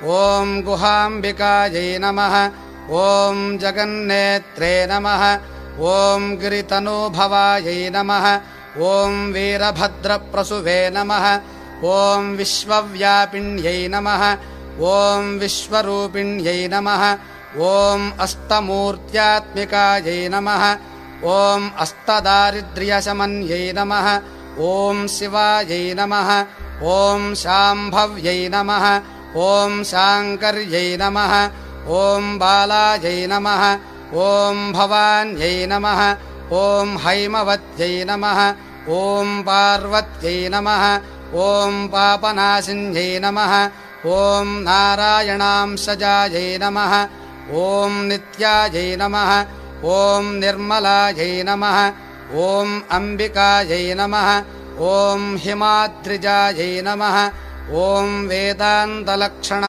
ॐ गुहाम्बिकायै नमः ॐ जगन्नेत्रे नमः ॐ गिरितनूभवायै नमः ॐ वीरभद्रप्रसुवे नमः ॐ विश्वव्यापिन्यै नमः ॐ विश्वरूपिण्यै नमः ॐ अष्टमूर्त्यात्मिकायै नमः ॐ अष्टदारिद्र्यशमन्यै नमः ॐ शिवायै नमः ॐ शाम्भव्यै नमः ॐ शाङ्कर्यै नमः ॐ बालायै नमः ॐ भवान्यै नमः ॐ हैमवत्यै नमः ॐ पार्वत्यै नमः ॐ पापनाशिन्यै नमः ॐ नारायणांशजायै नमः ॐ नित्यायै नमः ॐ निर्मलायै नमः ॐ अम्बिकायै नमः ॐ हिमाद्रिजायै नमः ॐ वेदान्तलक्षण